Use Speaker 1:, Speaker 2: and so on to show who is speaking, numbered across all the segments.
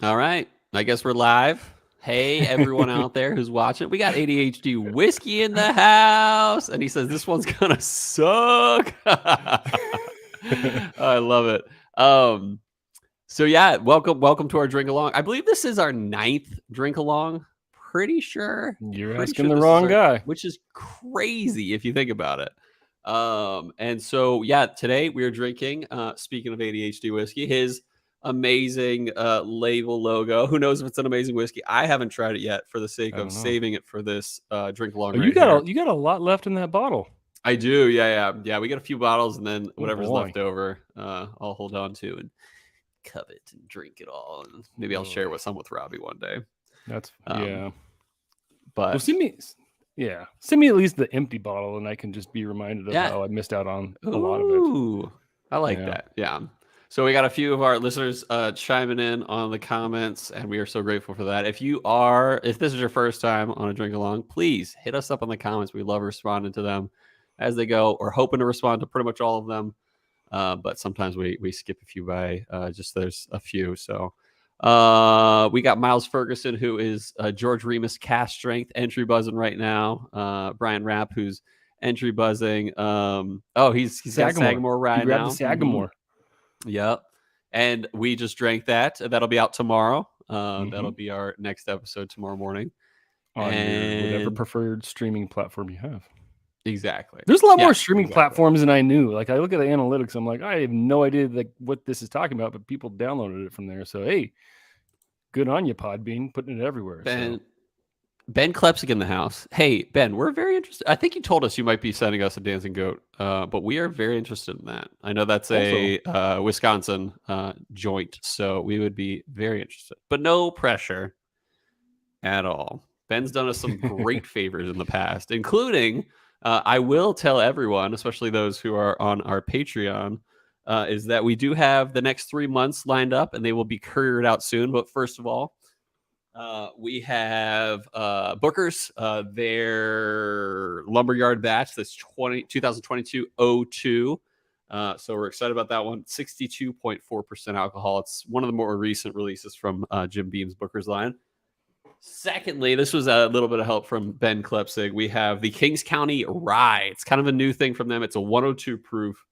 Speaker 1: All right. I guess we're live. Hey, everyone out there who's watching. We got ADHD whiskey in the house. And he says, this one's going to suck. I love it. So yeah, welcome to our drink along. I believe this is our 9th drink along. Pretty sure
Speaker 2: You're asking the
Speaker 1: this is
Speaker 2: wrong guy.
Speaker 1: which is crazy if you think about it. And so yeah, today we are drinking, speaking of ADHD whiskey, his amazing label logo. Who knows if it's an amazing whiskey? I haven't tried it yet for the sake
Speaker 2: I
Speaker 1: of
Speaker 2: don't know.
Speaker 1: saving it for this drink along
Speaker 2: Oh,
Speaker 1: right here.
Speaker 2: you got a lot left in that bottle.
Speaker 1: I do, yeah. We got a few bottles, and then whatever's
Speaker 2: boy.
Speaker 1: left over, I'll hold on to and covet and drink it all. And maybe I'll share some with Robbie one day.
Speaker 2: That's yeah.
Speaker 1: But
Speaker 2: well, send me at least the empty bottle, and I can just be reminded of how I missed out on a lot of it.
Speaker 1: Ooh, I like that. Yeah. So we got a few of our listeners chiming in on the comments, and we are so grateful for that. If this is your first time on a drink along, please hit us up in the comments. We love responding to them as they go. We're hoping to respond to pretty much all of them, but sometimes we skip a few by. Just there's a few. So we got Miles Ferguson, who is George Remus cast strength entry buzzing right now. Brian Rapp, who's entry buzzing. He's got Sagamore Rye now.
Speaker 2: Grab the Sagamore.
Speaker 1: Yep. And we just drank that. That'll be out tomorrow. That'll be our next episode tomorrow morning.
Speaker 2: On your whatever preferred streaming platform you have.
Speaker 1: Exactly.
Speaker 2: There's a lot more streaming platforms than I knew. Like, I look at the analytics, I'm like, I have no idea what this is talking about, but people downloaded it from there. So, hey, good on you, Podbean, putting it everywhere.
Speaker 1: Ben Klepsik in the house. Hey, Ben, we're very interested. I think you told us you might be sending us a dancing goat, but we are very interested in that. I know that's a Wisconsin joint, so we would be very interested, but no pressure at all. Ben's done us some great favors in the past, including, I will tell everyone, especially those who are on our Patreon, is that we do have the next 3 months lined up, and they will be couriered out soon. But first of all, we have Booker's, their lumberyard batch that's 2022-02. So we're excited about that one. 62.4% alcohol. It's one of the more recent releases from Jim Beam's Booker's line. Secondly, this was a little bit of help from Ben Klepsig. We have the Kings County Rye. It's kind of a new thing from them. It's a 102 proof.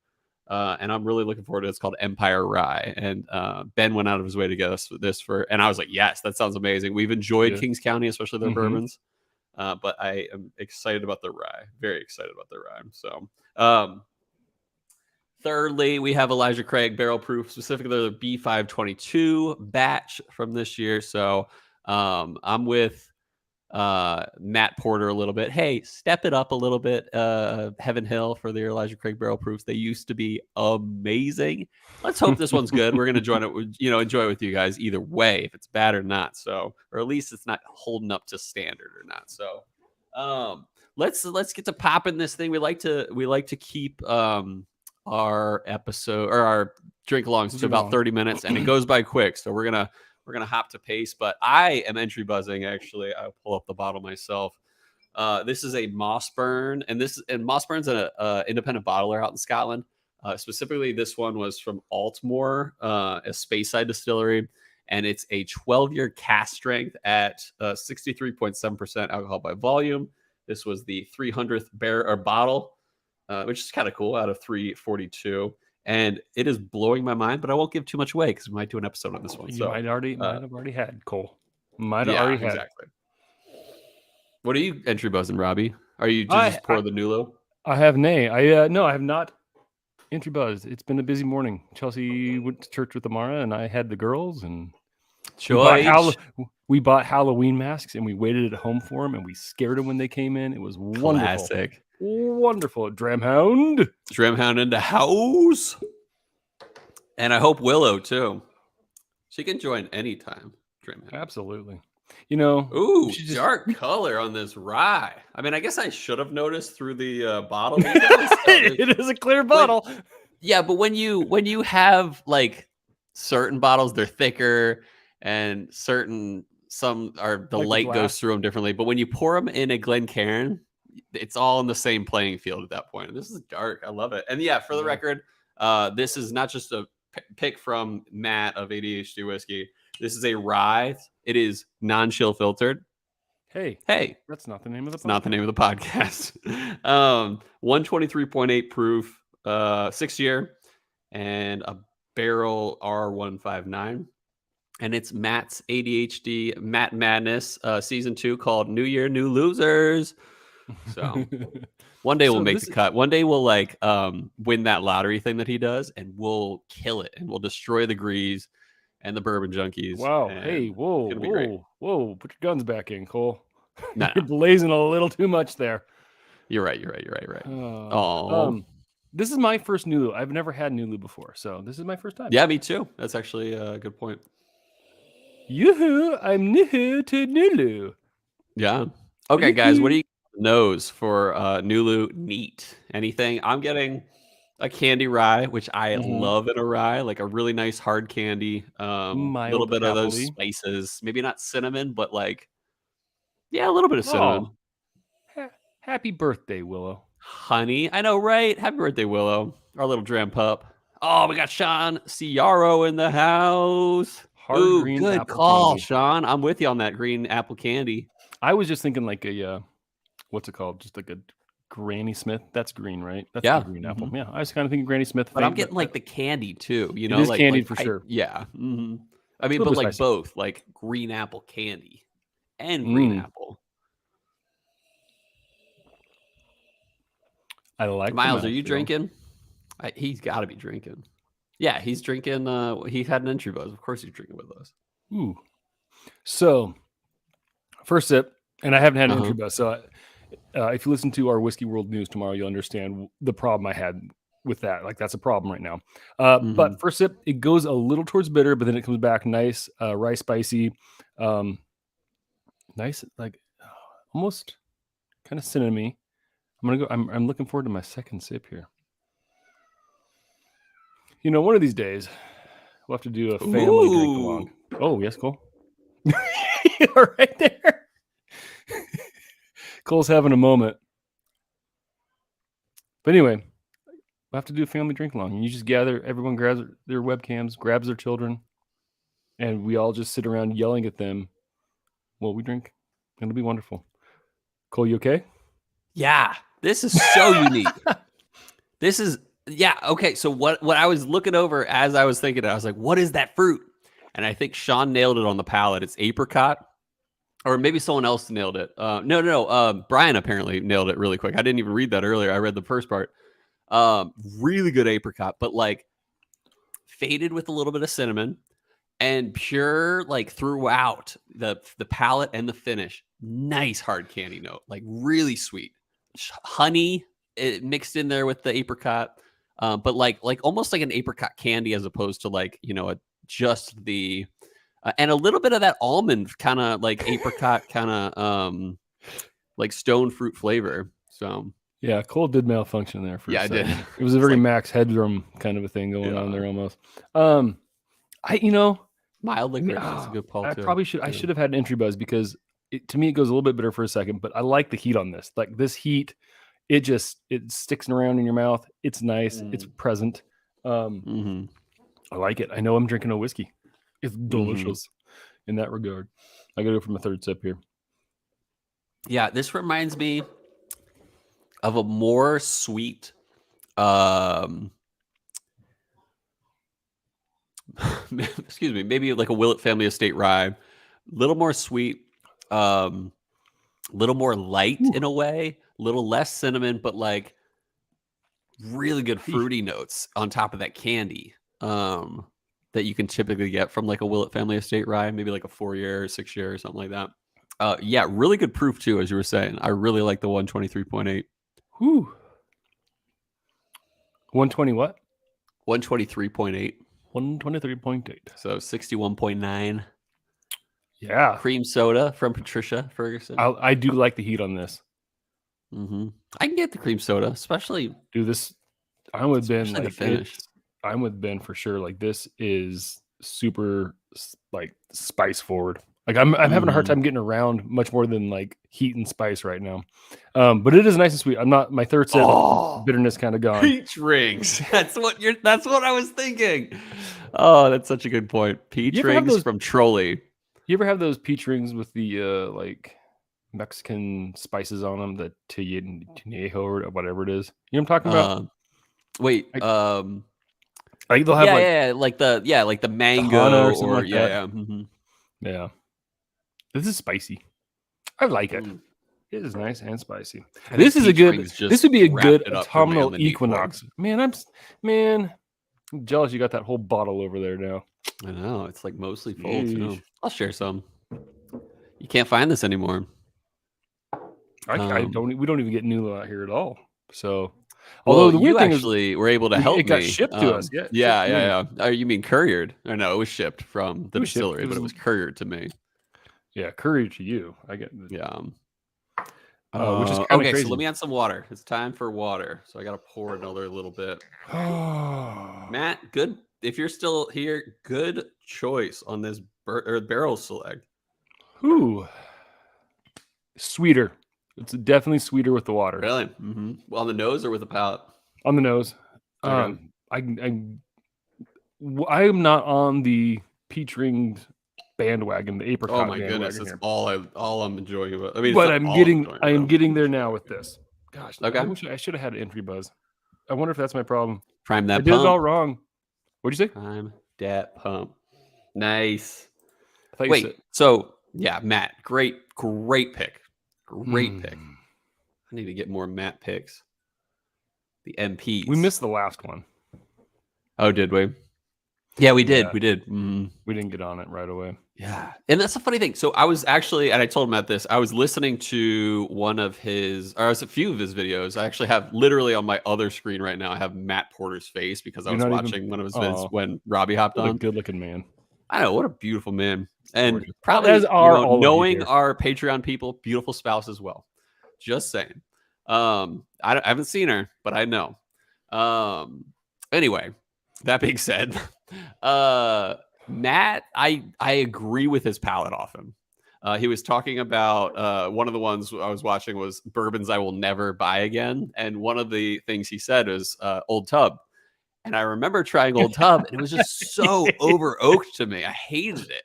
Speaker 1: And I'm really looking forward to it. It's called Empire Rye. And Ben went out of his way to get us this and I was like, yes, that sounds amazing. We've enjoyed Kings County, especially their bourbons. But I am excited about the rye. Very excited about the rye. So, thirdly, we have Elijah Craig Barrel Proof, specifically the B522 batch from this year. So, I'm with Matt Porter a little bit. Hey, step it up a little bit. Heaven Hill for the Elijah Craig Barrel Proofs. They used to be amazing. Let's hope this one's good. We're gonna join it. Enjoy it with you guys either way, if it's bad or not. So, or at least it's not holding up to standard or not. So, let's get to popping this thing. We like to keep our episode or our drink alongs to about 30 minutes, and it goes by quick. So we're gonna hop to pace, but I am entry buzzing. Actually, I'll pull up the bottle myself. This is a Mossburn, and Mossburn's an independent bottler out in Scotland. Specifically, this one was from Altmore, a Speyside distillery, and it's a 12-year cast strength at 63.7% alcohol by volume. This was the 300th bottle, which is kind of cool, out of 342. And it is blowing my mind, but I won't give too much away because we might do an episode on this one.
Speaker 2: You might have already had, Cole. Might have already had.
Speaker 1: Exactly. What are you entry buzzing, Robbie? Are you just pour the Nulu?
Speaker 2: I have nay. I have not entry buzzed. It's been a busy morning. Chelsea went to church with Amara, and I had the girls, and we bought Halloween masks, and we waited at home for them, and we scared them when they came in. It was wonderful.
Speaker 1: Classic.
Speaker 2: Wonderful. Dramhound
Speaker 1: in the house. And I hope Willow too. She can join anytime. Dramhound.
Speaker 2: Absolutely.
Speaker 1: Ooh, dark color on this rye. I mean, I guess I should have noticed through the bottle. It
Speaker 2: is a clear bottle.
Speaker 1: But when you have like certain bottles, they're thicker, and some are the light goes through them differently. But when you pour them in a Glencairn, it's all in the same playing field at that point. This is dark. I love it. And yeah, for the record, this is not just a pick from Matt of ADHD Whiskey. This is a rye. It is non-chill filtered.
Speaker 2: Hey,
Speaker 1: Hey,
Speaker 2: that's not the name of the podcast.
Speaker 1: not the name of the podcast. 123.8 proof, 6-year, and a barrel R159. And it's Matt's ADHD Matt Madness season 2 called New Year, New Losers. So one day we'll make the cut. One day we'll like win that lottery thing that he does, and we'll kill it, and we'll destroy the Grease and the Bourbon Junkies.
Speaker 2: Wow. Hey, whoa, put your guns back in, Cole.
Speaker 1: Nah.
Speaker 2: You're blazing a little too much there.
Speaker 1: You're right. Oh,
Speaker 2: this is my first Nulu. I've never had Nulu before, so this is my first time.
Speaker 1: Yeah, me too. That's actually a good point.
Speaker 2: Yoo-hoo, I'm new to Nulu.
Speaker 1: Yeah. Okay, guys, what do you nose for Nulu neat? Anything? I'm getting a candy rye, which I love in a rye, like a really nice hard candy. A little bit of those spices. Maybe not cinnamon, but like, yeah, a little bit of cinnamon.
Speaker 2: Happy birthday, Willow.
Speaker 1: Honey. I know, right? Happy birthday, Willow. Our little dram pup. Oh, we got Sean Ciaro in the house.
Speaker 2: Hard green
Speaker 1: good
Speaker 2: apple
Speaker 1: call,
Speaker 2: candy.
Speaker 1: Sean. I'm with you on that green apple candy.
Speaker 2: I was just thinking like a, what's it called? Just like a Granny Smith. That's green, right? That's the green apple. Yeah, I was kind of thinking Granny Smith.
Speaker 1: But I'm getting like the candy too. You know,
Speaker 2: it is
Speaker 1: like
Speaker 2: candied for sure.
Speaker 1: Yeah. I mean, but like both, like green apple candy and green apple.
Speaker 2: I like
Speaker 1: Miles. Are you drinking? He's got to be drinking. Yeah, he's drinking. He had an entry buzz. Of course, he's drinking with us.
Speaker 2: Ooh. So, first sip, and I haven't had an entry buzz. So, if you listen to our Whiskey World News tomorrow, you'll understand the problem I had with that. Like, that's a problem right now. But first sip, it goes a little towards bitter, but then it comes back nice, rye spicy, nice, like almost kind of cinnamony. I'm looking forward to my second sip here. You know, one of these days, we'll have to do a family drink along. Oh, yes, Cole. You're right there. Cole's having a moment. But anyway, we'll have to do a family drink along. You just gather, everyone grabs their webcams, grabs their children, and we all just sit around yelling at them while we drink. It'll be wonderful. Cole, you okay?
Speaker 1: Yeah, this is so unique. This is... Yeah. Okay. So what I was looking over as I was thinking, I was like, what is that fruit? And I think Sean nailed it on the palate. It's apricot, or maybe someone else nailed it. No. Brian apparently nailed it really quick. I didn't even read that earlier. I read the first part. Really good apricot, but like faded with a little bit of cinnamon and pure, like throughout the palate and the finish. Nice hard candy note, like really sweet. Honey mixed in there with the apricot. But like almost like an apricot candy as opposed to like, you know, just the and a little bit of that almond kind of like apricot kind of like stone fruit flavor. So
Speaker 2: yeah, Cole did malfunction there for a second.
Speaker 1: I did.
Speaker 2: It was a very Max Headroom kind of a thing going on there almost.
Speaker 1: Mild licorice is a good call too.
Speaker 2: I should have had an entry buzz because to me it goes a little bit bitter for a second, but I like the heat on this. Like this heat, it sticks around in your mouth. It's nice. It's present. I like it. I know I'm drinking a whiskey. It's delicious in that regard. I gotta go for my third sip here.
Speaker 1: Yeah, this reminds me of a more sweet excuse me, maybe like a Willett Family Estate rye. A little more sweet, little more light in a way, a little less cinnamon, but like really good fruity notes on top of that candy that you can typically get from like a Willett Family Estate rye, maybe like a 4-year or 6-year or something like that. Yeah, really good proof too, as you were saying. I really like the 123.8.
Speaker 2: Whew. 120 what?
Speaker 1: 123.8.
Speaker 2: 123.8.
Speaker 1: So 61.9.
Speaker 2: Yeah.
Speaker 1: Cream soda from Patricia Ferguson.
Speaker 2: I do like the heat on this.
Speaker 1: I can get the cream soda, especially.
Speaker 2: Dude, this I'm with Ben.
Speaker 1: Like
Speaker 2: the finish. I'm with Ben for sure. Like this is super like spice forward. Like I'm having a hard time getting around much more than like heat and spice right now. But it is nice and sweet. I'm not, my third sip, bitterness kind of gone.
Speaker 1: Peach rings. That's what I was thinking. Oh, that's such a good point. Peach rings from Trolley.
Speaker 2: You ever have those peach rings with the like Mexican spices on them, the Tinejo or whatever it is? You know what I'm talking about?
Speaker 1: Wait,
Speaker 2: like they'll have
Speaker 1: like the mango
Speaker 2: or something like that.
Speaker 1: Mm-hmm.
Speaker 2: Yeah. This is spicy. I like it. It is nice and spicy. This is a good. This would be a good autumnal equinox. Man, I'm jealous. You got that whole bottle over there now.
Speaker 1: I know, it's like mostly full too. I'll share some. You can't find this anymore.
Speaker 2: We don't even get Nulu out here at all. So,
Speaker 1: although the weird thing is, were able to help me.
Speaker 2: It got shipped to us.
Speaker 1: Yeah. Oh, you mean couriered? Or no, it was shipped from the distillery, but it was couriered to me.
Speaker 2: Yeah, couriered to you. I get.
Speaker 1: Yeah.
Speaker 2: Which is
Speaker 1: okay. Crazy. So let me add some water. It's time for water. So I got to pour another little bit. Matt, good. If you're still here, good choice on this barrel select.
Speaker 2: Ooh, sweeter. It's definitely sweeter with the water.
Speaker 1: Really? Mm-hmm. Well, on the nose or with the palate?
Speaker 2: On the nose. Okay. I am not on the peach ringed bandwagon, the apricot.
Speaker 1: Oh my goodness, that's all I'm enjoying about. I mean,
Speaker 2: but I am getting there now with this. Gosh, okay. I should have had entry buzz. I wonder if that's my problem.
Speaker 1: Prime that.
Speaker 2: I did it all wrong. What'd you say?
Speaker 1: Prime that pump. Nice. Wait. So yeah, Matt, great pick. Great pick. I need to get more Matt picks. The MPs.
Speaker 2: We missed the last one.
Speaker 1: Oh, did we? Yeah, we did. We did.
Speaker 2: We didn't get on it right away.
Speaker 1: Yeah. And that's a funny thing. So I was actually, and I told Matt this, I was listening to a few of his videos. I actually have literally on my other screen right now, I have Matt Porter's face because I was watching one of his vids when Robbie hopped on.
Speaker 2: Good looking man.
Speaker 1: I know, what a beautiful man. And probably knowing our Patreon people, beautiful spouse as well. Just saying. I haven't seen her, but I know. Anyway, that being said, Matt, I agree with his palate often. He was talking about one of the ones I was watching was bourbons I will never buy again. And one of the things he said is Old Tub. And I remember trying Old Tub, and it was just so over oaked to me. I hated it.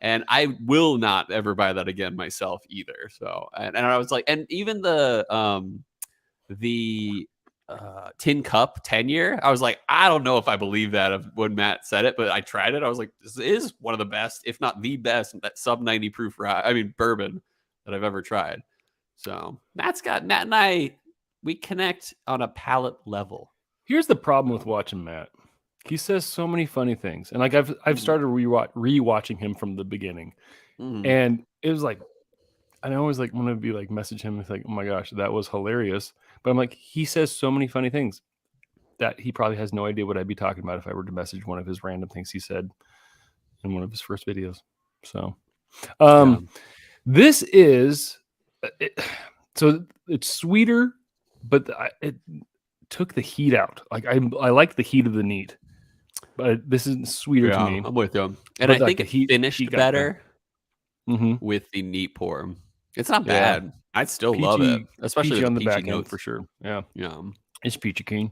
Speaker 1: And I will not ever buy that again myself either. So, and I was like, and even the tin cup 10-year, I was like, I don't know if I believe that when Matt said it, but I tried it. I was like, this is one of the best, if not the best, that sub 90 proof bourbon that I've ever tried. So Matt and I, we connect on a palate level.
Speaker 2: Here's the problem with watching Matt. He says so many funny things, and like I've started rewatching him from the beginning, and it was like, I always like want to be like message him. It's like, oh my gosh, that was hilarious. But I'm like, he says so many funny things that he probably has no idea what I'd be talking about if I were to message one of his random things he said in one of his first videos. So, this is so it's sweeter, but it took the heat out. Like I like the heat of the neat, but this is sweeter to me.
Speaker 1: I'm with you, and I think it finished better with the neat pour. It's not bad. I still love it, especially
Speaker 2: on
Speaker 1: the
Speaker 2: the back
Speaker 1: notes
Speaker 2: end for sure. Yeah,
Speaker 1: yeah,
Speaker 2: it's peachy keen.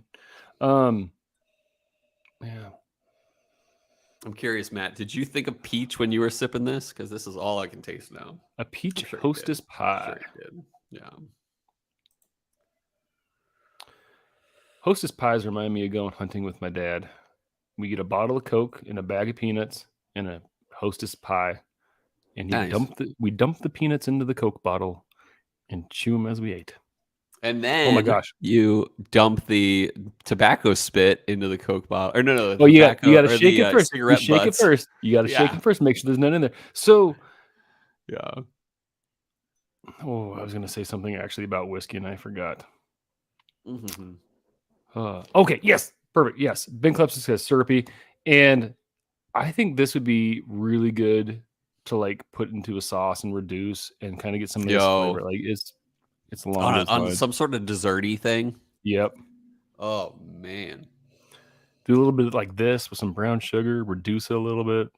Speaker 2: Yeah.
Speaker 1: I'm curious, Matt. Did you think of peach when you were sipping this? Because this is all I can taste now.
Speaker 2: A peach hostess pie.
Speaker 1: Yeah.
Speaker 2: Hostess pies remind me of going hunting with my dad. We get a bottle of Coke and a bag of peanuts and a Hostess pie, and we dump the peanuts into the Coke bottle and chew them as we ate.
Speaker 1: And then,
Speaker 2: oh my gosh,
Speaker 1: you dump the tobacco spit into the Coke bottle. Or no.
Speaker 2: Oh, you got to shake it first. You shake it first. You got to shake it first. Make sure there's none in there. So,
Speaker 1: yeah.
Speaker 2: Oh, I was going to say something actually about whiskey, and I forgot. Okay. Yes. Perfect. Yes. Ben Klepsis says syrupy, and I think this would be really good to like put into a sauce and reduce and kind of get some of this flavor. Like it's long
Speaker 1: on some sort of desserty thing.
Speaker 2: Yep.
Speaker 1: Oh man.
Speaker 2: Do a little bit like this with some brown sugar, reduce it a little bit.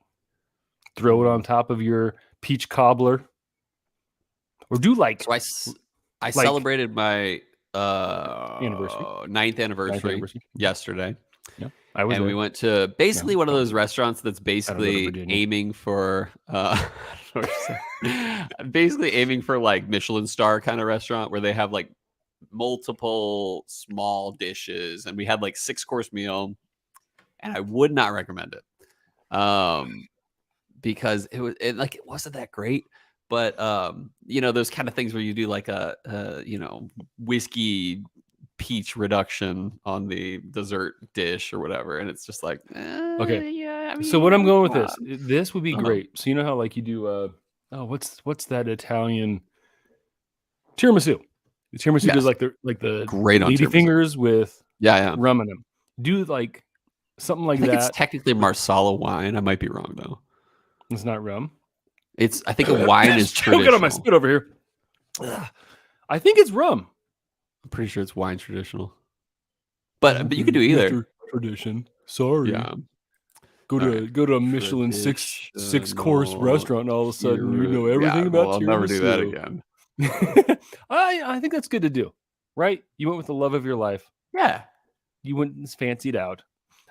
Speaker 2: throw it on top of your peach cobbler, or do like.
Speaker 1: So I celebrated my
Speaker 2: anniversary,
Speaker 1: 9th anniversary yesterday.
Speaker 2: Yeah, I was.
Speaker 1: And
Speaker 2: there.
Speaker 1: we went to basically one of those restaurants that's basically aiming for basically aiming for like Michelin star kind of restaurant where they have like multiple small dishes, and we had like 6-course meal, and I would not recommend it because it wasn't that great. But those kind of things where you do like a whiskey peach reduction on the dessert dish or whatever, and it's just like
Speaker 2: okay.
Speaker 1: Yeah, I mean,
Speaker 2: so what I'm going with this would be great. So you know how like you do what's that Italian tiramisu? The tiramisu does like the
Speaker 1: great
Speaker 2: lady fingers with rum in them. Do like something like that.
Speaker 1: It's technically Marsala wine. I might be wrong though.
Speaker 2: It's not rum.
Speaker 1: I think a wine is traditional.
Speaker 2: Get on my spit over here. I think it's rum.
Speaker 1: I'm pretty sure it's wine traditional, but you could do either.
Speaker 2: Tradition. Sorry.
Speaker 1: Yeah.
Speaker 2: Go to a Michelin six-course restaurant, and all of a sudden you know everything about
Speaker 1: I'll never do that again.
Speaker 2: I think that's good to do, right? You went with the love of your life.
Speaker 1: Yeah.
Speaker 2: You went and fancied out.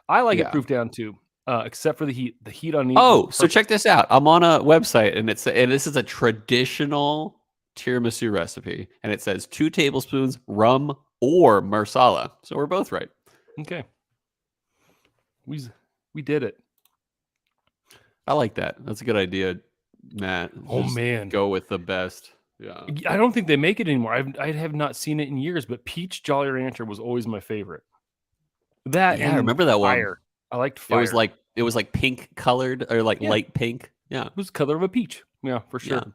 Speaker 2: I like it proof down too, except for the heat. The heat on the
Speaker 1: so check this out. I'm on a website, and this is a traditional tiramisu recipe, and it says 2 tablespoons rum or Marsala. So we're both right.
Speaker 2: Okay. We did it.
Speaker 1: I like that. That's a good idea, Matt.
Speaker 2: Man,
Speaker 1: go with the best. Yeah.
Speaker 2: I don't think they make it anymore. I have not seen it in years, but peach Jolly Rancher was always my favorite. I
Speaker 1: remember that
Speaker 2: fire.
Speaker 1: one.
Speaker 2: I liked fire.
Speaker 1: It was like pink colored or like light pink. Yeah.
Speaker 2: It was the color of a peach. Yeah, for sure.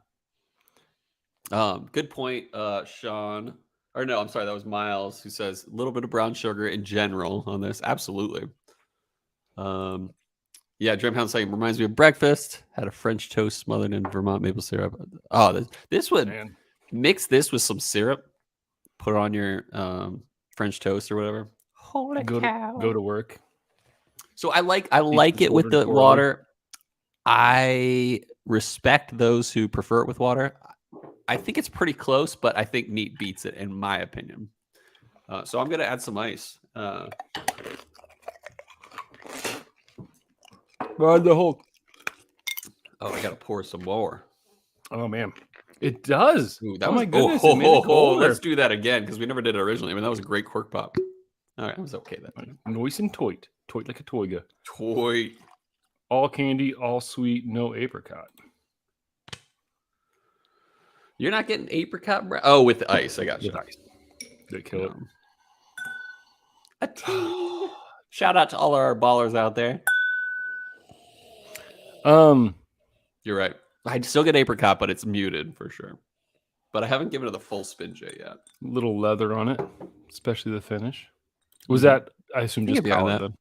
Speaker 1: Yeah. Good point, Sean. Or no, I'm sorry, that was Miles who says a little bit of brown sugar in general on this. Absolutely. Dreamhound saying reminds me of breakfast. Had a French toast smothered in Vermont maple syrup. Oh, this would mix this with some syrup. Put it on your French toast or whatever. Holy cow!
Speaker 2: Go to work.
Speaker 1: So I like it with the water. I respect those who prefer it with water. I think it's pretty close, but I think neat beats it in my opinion. So I'm gonna add some ice.
Speaker 2: The whole.
Speaker 1: Oh, I gotta pour some more.
Speaker 2: Oh man, it does.
Speaker 1: Ooh,
Speaker 2: my goodness! Let's
Speaker 1: do that again because we never did it originally. I mean, that was a great cork pop. All right, it was okay then.
Speaker 2: Nice and toit like a toiga.
Speaker 1: Toit.
Speaker 2: All candy, all sweet, no apricot.
Speaker 1: You're not getting apricot bread? Oh, with the ice. I got you.
Speaker 2: With ice. Did it kill it?
Speaker 1: A team. Shout out to all our ballers out there. You're right. I'd still get apricot, but it's muted for sure. But I haven't given it the full spin J yet.
Speaker 2: Little leather on it, especially the finish. Was that, I assume, just palate then?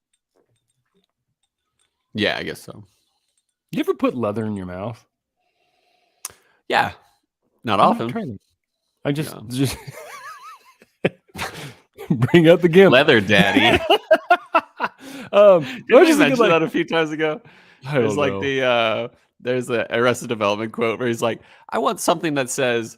Speaker 1: Yeah, I guess so.
Speaker 2: You ever put leather in your mouth?
Speaker 1: Yeah. Not often.
Speaker 2: I just bring out the gimp.
Speaker 1: Leather daddy.
Speaker 2: Did
Speaker 1: I mention that a few times ago? There's like there's a Arrested Development quote where he's like, I want something that says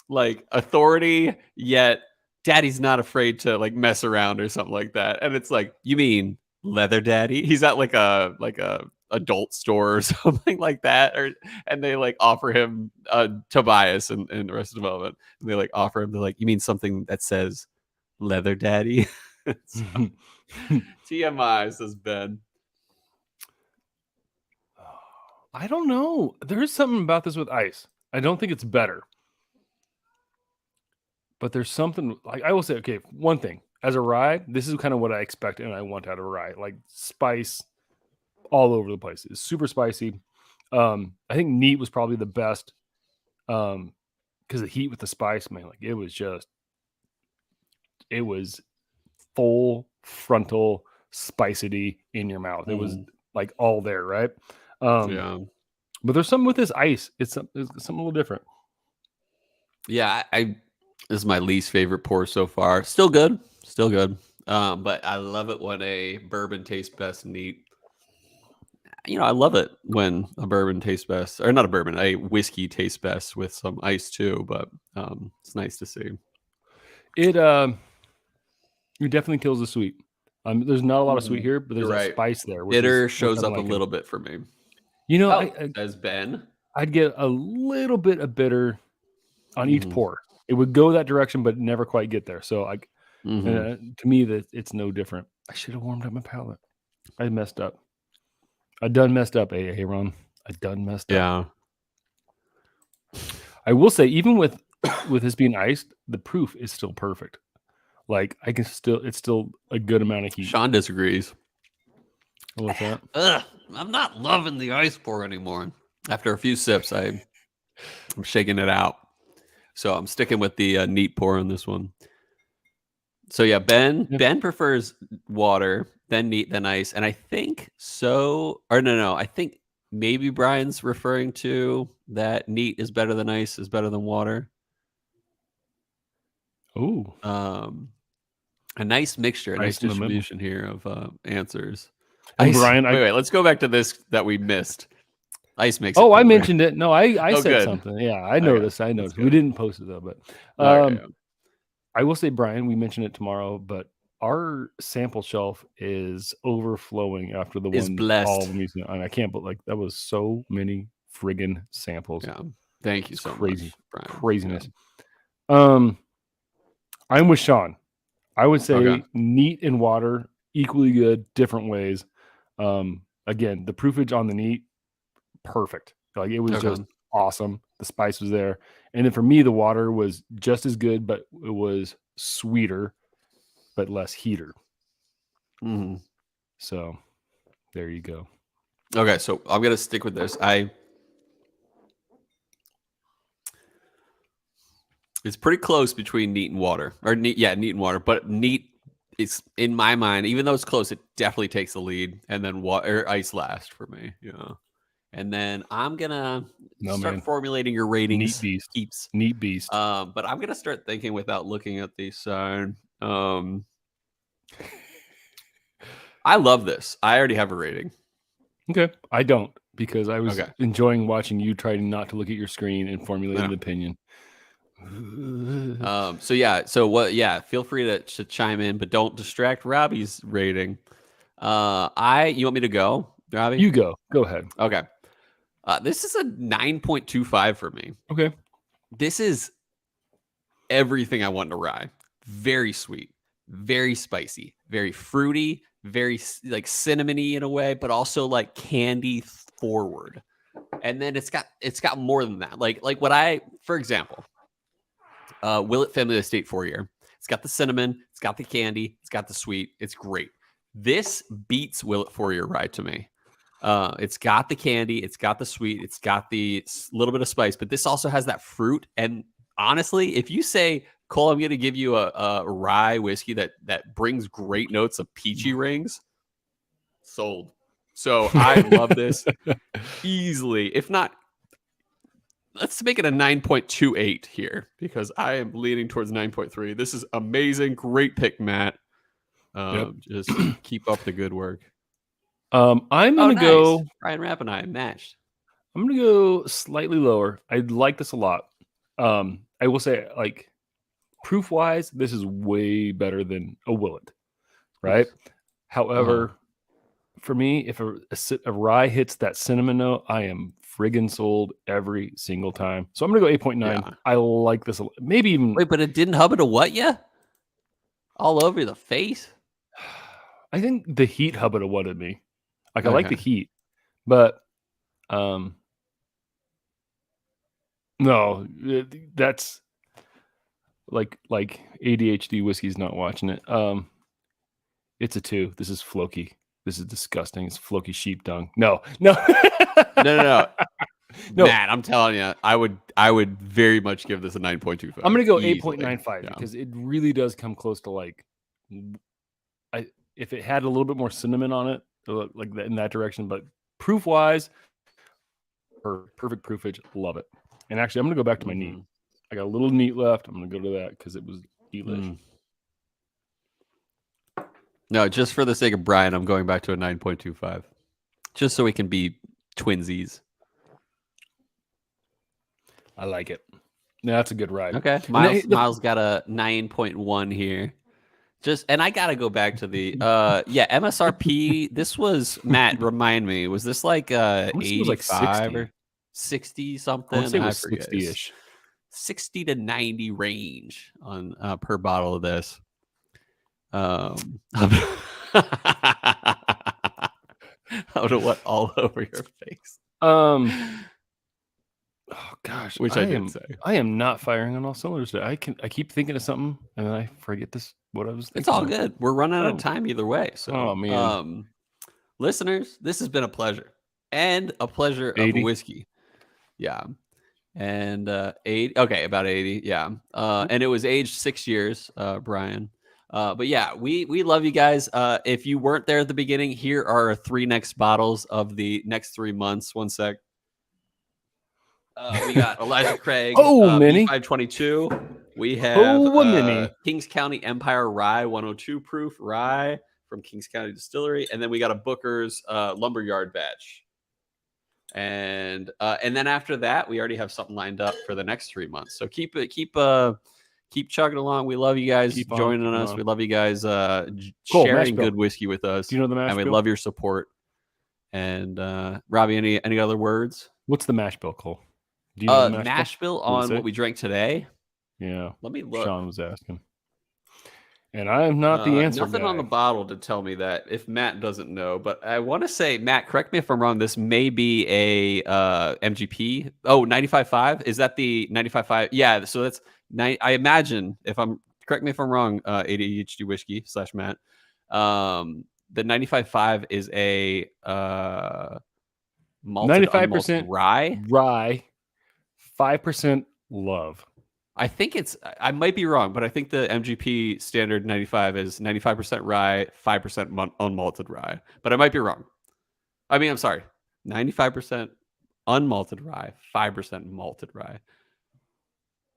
Speaker 1: like authority, yet daddy's not afraid to like mess around or something like that. And it's like, you mean leather daddy? He's at like a adult store or something like that, and they like offer him Tobias in Arrested Development, and they like offer him, they're like, you mean something that says leather daddy? TMI, says Ben.
Speaker 2: I don't know. There's something about this with ice. I don't think it's better, but there's something like, I will say, okay, one thing as a rye, this is kind of what I expect and I want out of a rye, like spice all over the place. It's super spicy. I think neat was probably the best because the heat with the spice, man, like it was full frontal spicity in your mouth. It was like all there, right? But there's something with this ice. It's something a little different.
Speaker 1: Yeah, this is my least favorite pour so far. Still good. But I love it when a bourbon tastes best neat. I love it when a bourbon tastes best, or not a bourbon, a whiskey tastes best with some ice too. But it's nice to see.
Speaker 2: It definitely kills the sweet. There's not a lot of sweet here, but there's a spice there.
Speaker 1: Bitter shows up a little bit for me. Says Ben.
Speaker 2: I'd get a little bit of bitter on each pour. It would go that direction, but never quite get there. So to me, that it's no different. I should have warmed up my palate. I messed up. I done messed up, Ron. I done messed up. Yeah. I will say, even with this being iced, the proof is still perfect. Like it's still a good amount of heat.
Speaker 1: Sean disagrees.
Speaker 2: What's that?
Speaker 1: I'm not loving the ice pour anymore. After a few sips, I'm shaking it out. So I'm sticking with the neat pour on this one. So yeah, Ben prefers water, then neat, then ice, and I think I think maybe Brian's referring to that neat is better than ice is better than water.
Speaker 2: Ooh.
Speaker 1: A nice mixture, a nice distribution here of answers.
Speaker 2: Brian,
Speaker 1: wait, let's go back to this that we missed. Ice makes.
Speaker 2: I mentioned it. No, I said something. Yeah, I know this. I know. We didn't post it though, but I will say, Brian, we mentioned it tomorrow, but our sample shelf is overflowing after the one
Speaker 1: blessed.
Speaker 2: All of them using it. And I can't, but like that was so many friggin' samples.
Speaker 1: Yeah, thank you so
Speaker 2: much,
Speaker 1: Brian.
Speaker 2: Craziness. Yeah. I'm with Sean. I would say neat and water equally good, different ways. Again, the proofage on the neat, perfect. Like it was just awesome. The spice was there. And then for me, the water was just as good, but it was sweeter, but less heater.
Speaker 1: Mm-hmm.
Speaker 2: So there you go.
Speaker 1: Okay, so I'm gonna stick with this. It's pretty close between neat and water, or neat and water. But neat is, in my mind, even though it's close, it definitely takes the lead, and then ice last for me. Yeah. And then I'm gonna start formulating your ratings.
Speaker 2: Neat beast.
Speaker 1: But I'm gonna start thinking without looking at the sign. I love this. I already have a rating.
Speaker 2: Okay, I don't, because I was enjoying watching you try not to look at your screen and formulate an opinion.
Speaker 1: Feel free to chime in, but don't distract Robbie's rating. You want me to go, Robbie?
Speaker 2: You go ahead.
Speaker 1: Okay. This is a 9.25 for me.
Speaker 2: Okay.
Speaker 1: This is everything I want in a rye. Very sweet, very spicy, very fruity, very like cinnamony in a way, but also like candy forward. And then it's got more than that. Like for example, Willett Family Estate 4-year. It's got the cinnamon, it's got the candy, it's got the sweet. It's great. This beats Willett 4-year rye to me. It's got the candy, it's got the sweet, it's got the little bit of spice, but this also has that fruit. And honestly, if you say, Cole, I'm going to give you a rye whiskey that brings great notes of peachy rings, sold. So I love this easily. If not, let's make it a 9.28 here, because I am leaning towards 9.3. This is amazing. Great pick, Matt. Just keep up the good work.
Speaker 2: I'm going to go.
Speaker 1: Ryan Rapp and I matched.
Speaker 2: I'm going to go slightly lower. I like this a lot. I will say, like, proof wise, this is way better than a Willett, right? However, for me, if a rye hits that cinnamon note, I am friggin' sold every single time. So I'm going to go 8.9. Yeah. I like this. Maybe even.
Speaker 1: Wait, but it didn't hub it a what yet? All over the face?
Speaker 2: I think the heat hubba what at me. Like I like the heat, but no, that's like ADHD whiskey's not watching it. It's a 2. This is floky. This is disgusting. It's floky sheep dung. No.
Speaker 1: No. Matt, I'm telling you, I would very much give this a 9.25.
Speaker 2: I'm gonna go 8.95 because it really does come close to like. If it had a little bit more cinnamon on it, like in that direction, but proof wise, perfect proofage, love it. And actually, I'm gonna go back to my neat. I got a little neat left. I'm gonna go to that because it was delish.
Speaker 1: No, just for the sake of Brian, I'm going back to a 9.25. just so we can be twinsies.
Speaker 2: I like it. Yeah, that's a good ride.
Speaker 1: Okay, Miles got a 9.1 here. And I gotta go back to the MSRP. This was, Matt, remind me, was this like 85 or 60 something?
Speaker 2: I would say it was 60-ish.
Speaker 1: 60 to 90 range on per bottle of this. I don't know what all over your face.
Speaker 2: Oh gosh,
Speaker 1: which I did say.
Speaker 2: I am not firing on all cylinders today. I keep thinking of something and then I forget what I was thinking.
Speaker 1: It's all good. We're running out of time either way. So,
Speaker 2: oh man,
Speaker 1: listeners, this has been a pleasure and a pleasure 80? Of whiskey. Yeah, and 80. Okay, about 80. Yeah, and it was aged 6 years, Brian. But yeah, we love you guys. If you weren't there at the beginning, here are our 3 next bottles of the next 3 months. One sec. We got Elijah Craig,
Speaker 2: mini
Speaker 1: 522. We have Kings County Empire Rye, 102 proof rye from Kings County Distillery, and then we got a Booker's Lumberyard batch. And then after that, we already have something lined up for the next 3 months. So keep chugging along. We love you guys joining us. We love you guys sharing good whiskey with us.
Speaker 2: Do you know the mash
Speaker 1: bill? And we love your support. And Robbie, any other words?
Speaker 2: What's the mash bill, Cole? Do you know the
Speaker 1: mash bill on what we drank today?
Speaker 2: Yeah.
Speaker 1: Let me look.
Speaker 2: Sean was asking. And I am not the answer
Speaker 1: Nothing
Speaker 2: guy.
Speaker 1: On the bottle to tell me that, if Matt doesn't know. But I want to say, Matt, correct me if I'm wrong. This may be a MGP. Oh, 95.5. Is that the 95.5? Yeah. So that's I imagine, correct me if I'm wrong, ADHD whiskey / Matt. The 95.5 is a malted 95%
Speaker 2: rye, 5% love.
Speaker 1: I might be wrong, but I think the MGP standard 95 is 95% rye, 5% unmalted rye. But I might be wrong. I mean, I'm sorry. 95% unmalted rye, 5% malted rye.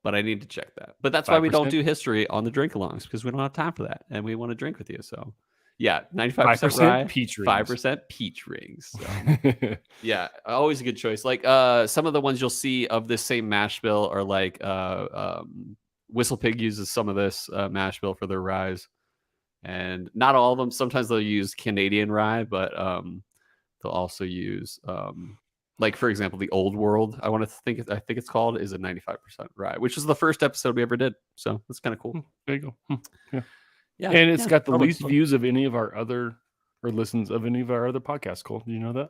Speaker 1: But I need to check that. But that's 5%? Why we don't do history on the drink-alongs, because we don't have time for that. And we want to drink with you. So, yeah, 95% rye,
Speaker 2: peach rings.
Speaker 1: 5% peach rings. So, yeah, always a good choice. Like some of the ones you'll see of this same mash bill are like Whistle Pig uses some of this mash bill for their ryes. And not all of them. Sometimes they'll use Canadian rye, but they'll also use... like, for example, the Old World, I think it's called, is a 95% rye, which was the first episode we ever did. So that's kind of cool.
Speaker 2: There you go. Yeah. And it's got the least views of any of our other, or listens of any of our other podcasts, Cole. Do you know that?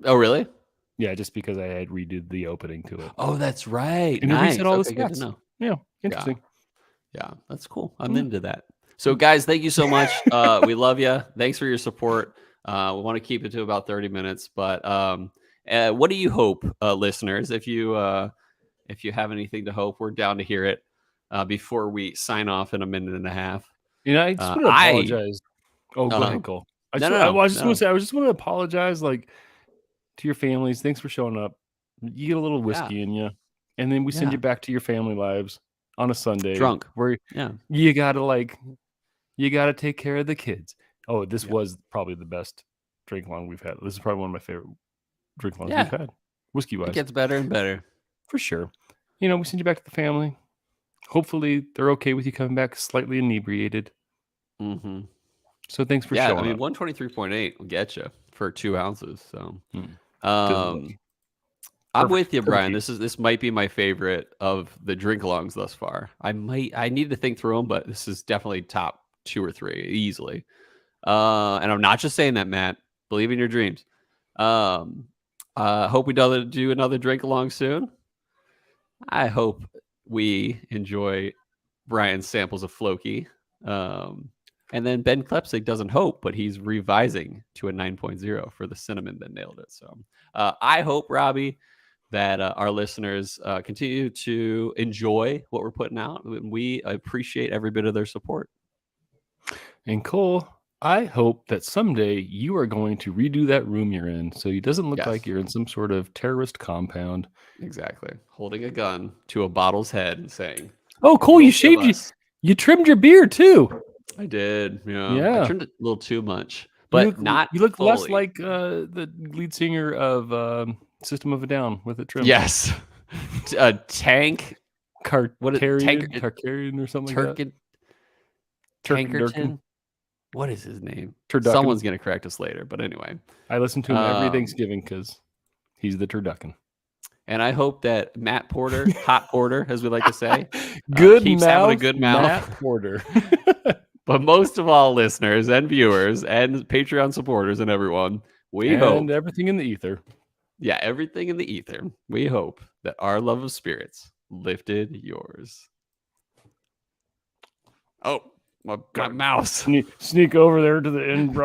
Speaker 1: Oh, really?
Speaker 2: Yeah, just because I had redid the opening to it.
Speaker 1: Oh, that's right.
Speaker 2: And
Speaker 1: nice.
Speaker 2: We said all this good to know. Yeah, interesting.
Speaker 1: Yeah, that's cool. I'm into that. So, guys, thank you so much. We love you. Thanks for your support. We want to keep it to about 30 minutes, but... what do you hope, listeners? If you have anything to hope, we're down to hear it before we sign off in a minute and a half.
Speaker 2: I just want to apologize. Go ahead, Cole. I just want to apologize, like, to your families. Thanks for showing up. You get a little whiskey in you, and then we send you back to your family lives on a Sunday,
Speaker 1: drunk.
Speaker 2: Where you gotta take care of the kids. Oh, this was probably the best drink along we've had. This is probably one of my favorite drink alongs we've had, whiskey wise.
Speaker 1: It gets better and better
Speaker 2: for sure. We send you back to the family. Hopefully they're okay with you coming back slightly inebriated.
Speaker 1: Mm-hmm.
Speaker 2: So thanks for showing up.
Speaker 1: 123.8 will get you for 2 ounces. So I'm with you, Brian. This might be my favorite of the drink alongs thus far. I need to think through them, but this is definitely top 2 or 3 easily. And I'm not just saying that, Matt. Believe in your dreams. Hope we do another drink along soon. I hope we enjoy Brian's samples of Floki. And then Ben Klepsig doesn't hope, but he's revising to a 9.0 for the cinnamon that nailed it. So I hope, Robbie, that our listeners continue to enjoy what we're putting out. We appreciate every bit of their support.
Speaker 2: And Cole, I hope that someday you are going to redo that room you're in so it doesn't look like you're in some sort of terrorist compound.
Speaker 1: Exactly. Holding a gun to a bottle's head and saying,
Speaker 2: "Oh, Cole, you shaved you trimmed your beard too."
Speaker 1: I did. Yeah. I trimmed it a little too much. but not
Speaker 2: you look less
Speaker 1: fully.
Speaker 2: like the lead singer of System of a Down with it trimmed.
Speaker 1: Yes. Tank.
Speaker 2: Tarkarian or something like that.
Speaker 1: Tankerton. What is his name?
Speaker 2: Turducken.
Speaker 1: Someone's going to correct us later. But anyway.
Speaker 2: I listen to him every Thanksgiving because he's the turducken.
Speaker 1: And I hope that Matt Porter, Hot Porter, as we like to say,
Speaker 2: keeps
Speaker 1: having a good mouth.
Speaker 2: Matt Porter.
Speaker 1: But most of all, listeners and viewers and Patreon supporters and everyone, we hope.
Speaker 2: And everything in the ether.
Speaker 1: Yeah, everything in the ether. We hope that our love of spirits lifted yours. Oh, my mouse.
Speaker 2: Sneak over there to the end, bro.